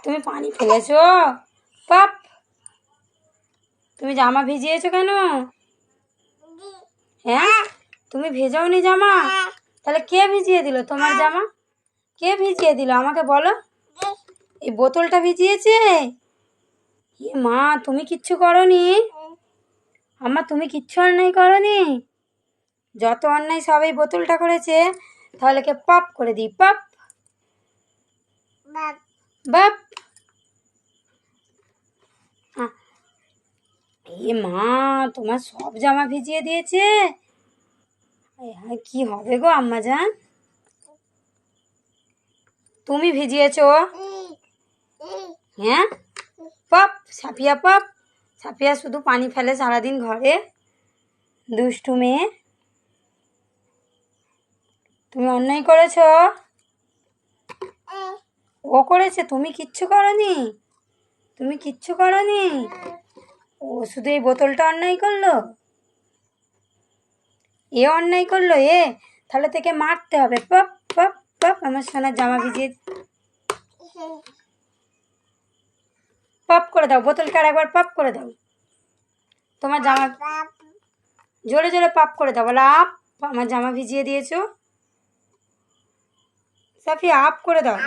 তুমি পানি ফেলেছো? পাপ, তুমি জামা ভিজিয়েছো কেন? হ্যাঁ, তুমি ভেজাওনি জামা? তাহলে কে ভিজিয়ে দিল তোমার জামা? কে ভিজিয়ে দিল আমাকে বলো? এই বোতলটা ভিজিয়েছে? এ মা, তুমি কিচ্ছু করনি? আমার তুমি কিচ্ছু অন্যায় করনি? যত অন্যায় সব এই বোতলটা করেছে। তাহলে কে পাপ করে দিই, পাপ। বাপ। এ মা, তোমার সব জামা ভিজিয়ে দিয়েছে। হ্যাঁ, কি হবে গো আম্মা জান? তুমি ভিজিয়েছো? হ্যাঁ, পাপ, সাফিয়া পাপ। সাফিয়া শুধু পানি ফেলে সারাদিন ঘরে, দুষ্টু মেয়ে। তুমি অন্যায় করেছো? ও করেছে, তুমি কিচ্ছু করনি? তুমি কিচ্ছু করনি? ও শুধু এই বোতলটা অন্যায় করলো? এ অন্যায় করলো এ? তাহলে থেকে মারতে হবে। পাপ পাপ পাপ। আমার সোনার জামা ভিজিয়ে পাপ করে দাও, বোতলটা আর একবার পাপ করে দাও। তোমার জামা জোরে জোরে পাপ করে দাও, বলো আপ। আমার জামা ভিজিয়ে দিয়েছো। সাফি আপ করে দাও।